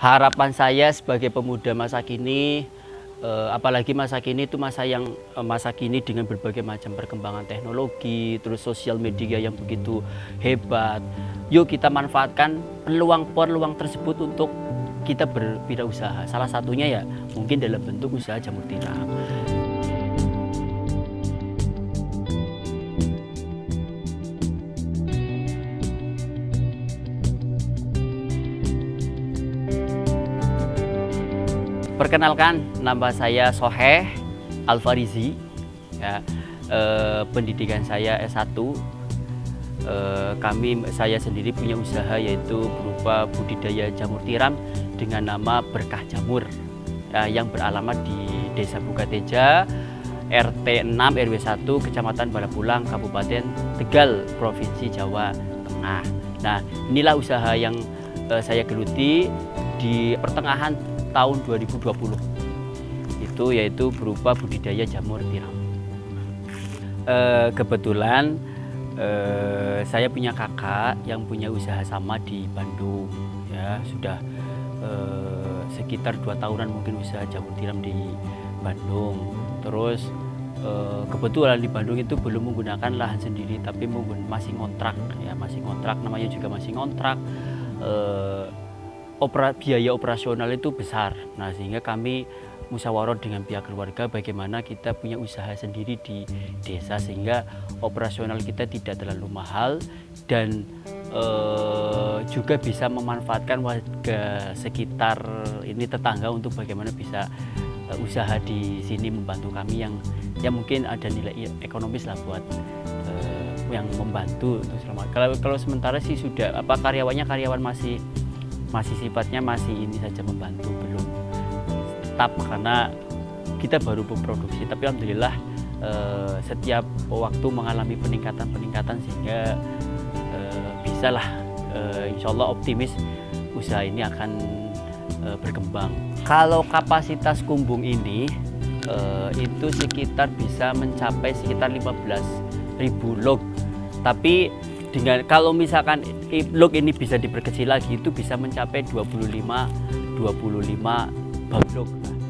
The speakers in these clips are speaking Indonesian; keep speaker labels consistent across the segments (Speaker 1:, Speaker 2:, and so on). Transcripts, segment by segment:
Speaker 1: Harapan saya sebagai pemuda masa kini, apalagi masa kini itu masa kini dengan berbagai macam perkembangan teknologi, terus sosial media yang begitu hebat. Yuk kita manfaatkan peluang-peluang tersebut untuk kita berwirausaha. Salah satunya ya mungkin dalam bentuk usaha jamur tiram. Perkenalkan, nama saya Soheh Alfarizi. Ya, pendidikan saya S1. Saya sendiri punya usaha yaitu berupa budidaya jamur tiram dengan nama Berkah Jamur, ya, yang beralamat di Desa Bukateja, RT 6 RW 1, Kecamatan Balapulang, Kabupaten Tegal, Provinsi Jawa Tengah. Nah, inilah usaha yang saya geluti di pertengahan tahun 2020, yaitu berupa budidaya jamur tiram. Kebetulan saya punya kakak yang punya usaha sama di Bandung, ya sudah sekitar 2 tahunan mungkin usaha jamur tiram di Bandung. Terus kebetulan di Bandung itu belum menggunakan lahan sendiri, tapi masih ngontrak, ya masih ngontrak, namanya juga masih ngontrak. Biaya operasional itu besar. Nah, sehingga kami musyawarah dengan pihak keluarga bagaimana kita punya usaha sendiri di desa sehingga operasional kita tidak terlalu mahal dan juga bisa memanfaatkan warga sekitar ini, tetangga, untuk bagaimana bisa usaha di sini membantu kami yang mungkin ada nilai ekonomis lah buat yang membantu untuk selama. Kalau sementara sih sudah karyawan masih sifatnya ini saja, membantu, belum tetap karena kita baru memproduksi. Tapi alhamdulillah setiap waktu mengalami peningkatan sehingga bisalah insya Allah optimis usaha ini akan berkembang. Kalau kapasitas kumbung ini itu sekitar bisa mencapai sekitar 15.000 log, tapi kalau misalkan log ini bisa diperkecil lagi, itu bisa mencapai 25 baglog.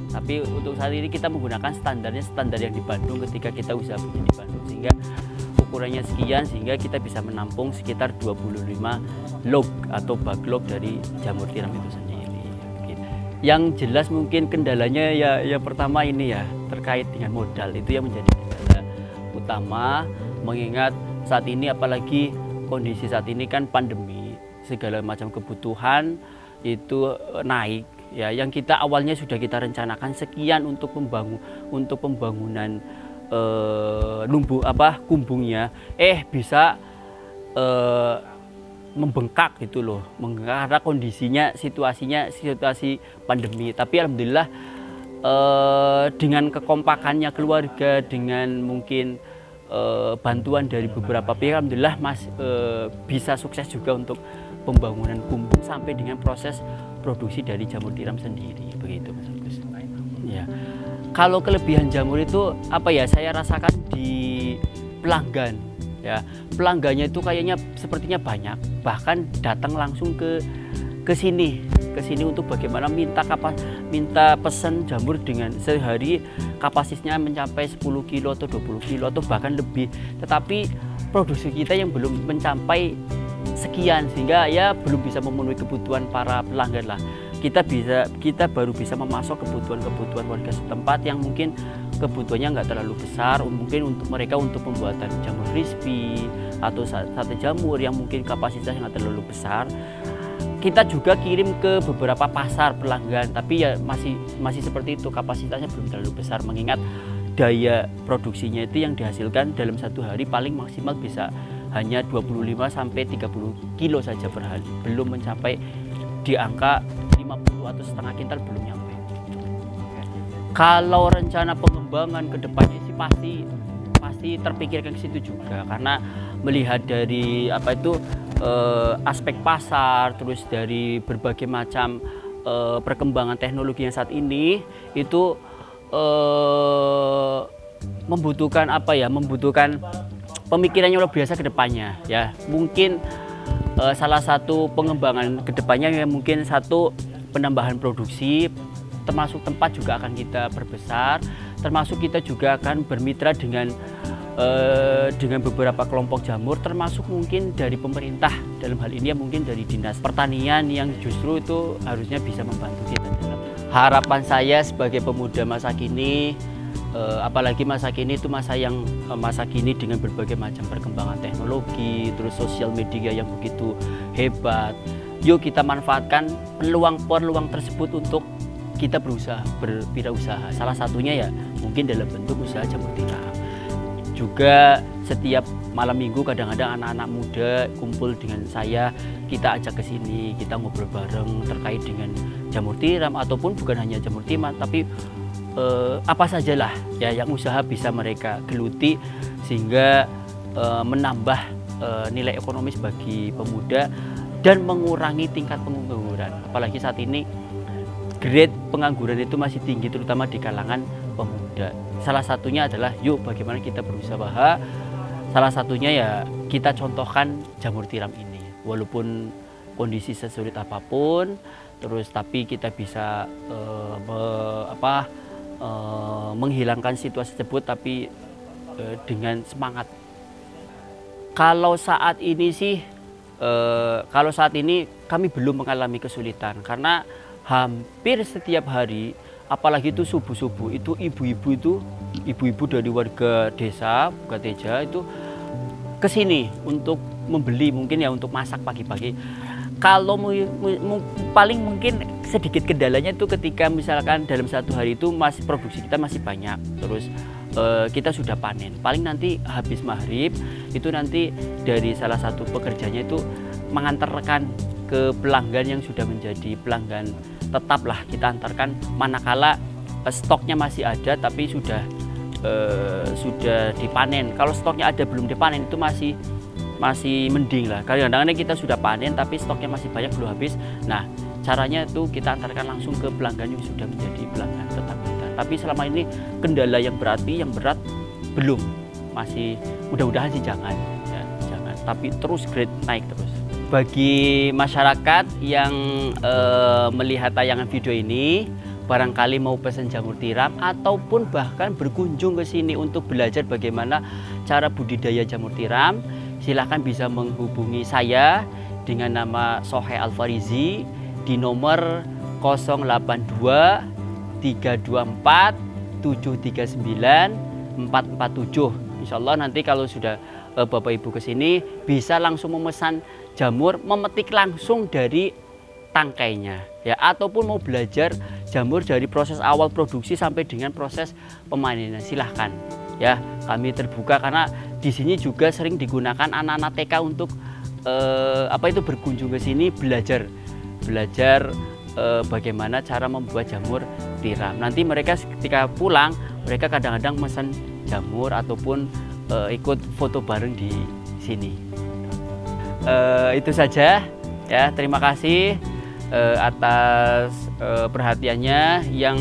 Speaker 1: Tapi untuk saat ini kita menggunakan standar yang di Bandung ketika kita usaha punya di Bandung, sehingga ukurannya sekian sehingga kita bisa menampung sekitar 25 log atau baglog dari jamur tiram itu sendiri. Yang jelas mungkin kendalanya ya pertama ini ya terkait dengan modal, itu yang menjadi kendala utama, mengingat saat ini apalagi kondisi saat ini kan pandemi, segala macam kebutuhan itu naik, ya, yang kita awalnya sudah kita rencanakan sekian untuk pembangunan kumbungnya bisa membengkak gitu loh, karena kondisinya situasi pandemi. Tapi alhamdulillah dengan kekompakannya keluarga, dengan mungkin bantuan dari beberapa pihak, alhamdulillah bisa sukses juga untuk pembangunan kumbung sampai dengan proses produksi dari jamur tiram sendiri, begitu Mas Agus. Ya. Kalau kelebihan jamur itu saya rasakan di pelanggan, ya. Pelanggannya itu kayaknya sepertinya banyak, bahkan datang langsung ke sini untuk bagaimana minta pesan jamur dengan sehari kapasitasnya mencapai 10 kilo atau 20 kilo atau bahkan lebih, tetapi produksi kita yang belum mencapai sekian sehingga ya belum bisa memenuhi kebutuhan para pelanggan lah. Kita baru bisa memasok kebutuhan warga setempat yang mungkin kebutuhannya nggak terlalu besar, mungkin untuk mereka untuk pembuatan jamur crispy atau sate jamur yang mungkin kapasitasnya nggak terlalu besar. Kita juga kirim ke beberapa pasar pelanggan, tapi ya masih seperti itu, kapasitasnya belum terlalu besar, mengingat daya produksinya itu yang dihasilkan dalam satu hari paling maksimal bisa hanya 25 sampai 30 kilo saja per hari, belum mencapai di angka 50 atau setengah kintal, belum nyampe. Kalau rencana pengembangan ke depannya sih pasti terpikirkan ke situ juga, karena melihat dari aspek pasar, terus dari berbagai macam perkembangan teknologi yang saat ini itu membutuhkan pemikirannya luar biasa ke depannya, ya. Mungkin salah satu pengembangan ke depannya yang mungkin satu penambahan produksi, termasuk tempat juga akan kita perbesar, termasuk kita juga akan bermitra dengan beberapa kelompok jamur, termasuk mungkin dari pemerintah, dalam hal ini ya mungkin dari Dinas Pertanian yang justru itu harusnya bisa membantu kita. Harapan saya sebagai pemuda masa kini, apalagi masa kini itu masa kini dengan berbagai macam perkembangan teknologi, terus sosial media yang begitu hebat. Yuk kita manfaatkan peluang-peluang tersebut untuk kita berusaha, berwirausaha. Salah satunya ya mungkin dalam bentuk usaha jamur tiram. Juga setiap malam minggu kadang-kadang anak-anak muda kumpul dengan saya, kita ajak ke sini, kita ngobrol bareng terkait dengan jamur tiram, ataupun bukan hanya jamur tiram, tapi apa sajalah ya yang usaha bisa mereka geluti sehingga menambah nilai ekonomis bagi pemuda dan mengurangi tingkat pengangguran. Apalagi saat ini grade pengangguran itu masih tinggi, terutama di kalangan pemuda. Salah satunya adalah yuk bagaimana kita berusaha. Salah satunya ya kita contohkan jamur tiram ini. Walaupun kondisi sesulit apapun, terus tapi kita bisa menghilangkan situasi tersebut, tapi dengan semangat. Kalau saat ini sih, kami belum mengalami kesulitan karena hampir setiap hari, apalagi itu subuh-subuh itu ibu-ibu dari warga desa Bukateja itu kesini untuk membeli, mungkin ya untuk masak pagi-pagi. Kalau paling mungkin sedikit kendalanya itu ketika misalkan dalam satu hari itu masih produksi kita masih banyak, terus kita sudah panen, paling nanti habis maghrib itu nanti dari salah satu pekerjanya itu mengantarkan ke pelanggan yang sudah menjadi pelanggan tetap lah, kita antarkan manakala stoknya masih ada tapi sudah dipanen. Kalau stoknya ada belum dipanen itu masih mending lah. Kadang-kadang kita sudah panen tapi stoknya masih banyak belum habis. Nah, caranya itu kita antarkan langsung ke pelanggan yang sudah menjadi pelanggan tetap kita. Tapi selama ini kendala yang berat belum, masih mudah-mudahan sih jangan, tapi terus grade naik terus. Bagi masyarakat yang melihat tayangan video ini, barangkali mau pesan jamur tiram ataupun bahkan berkunjung ke sini untuk belajar bagaimana cara budidaya jamur tiram, silahkan bisa menghubungi saya dengan nama Sohe Alfarizi di nomor 082 324 739 447. Insya Allah nanti kalau sudah Bapak Ibu ke sini bisa langsung memesan jamur, memetik langsung dari tangkainya ya, ataupun mau belajar jamur dari proses awal produksi sampai dengan proses pemanenan, silahkan ya, kami terbuka karena di sini juga sering digunakan anak-anak TK untuk berkunjung ke sini belajar bagaimana cara membuat jamur tiram. Nanti mereka ketika pulang mereka kadang-kadang pesan jamur ataupun ikut foto bareng di sini. Itu saja ya, terima kasih atas perhatiannya. Yang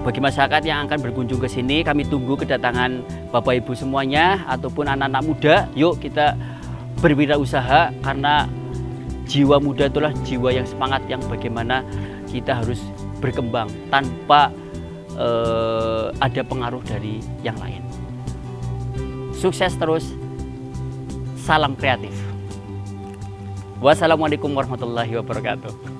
Speaker 1: bagi masyarakat yang akan berkunjung ke sini, kami tunggu kedatangan Bapak Ibu semuanya ataupun anak-anak muda. Yuk kita berwirausaha karena jiwa muda itulah jiwa yang semangat, yang bagaimana kita harus berkembang tanpa ada pengaruh dari yang lain. Sukses terus, salam kreatif. Wassalamualaikum warahmatullahi wabarakatuh.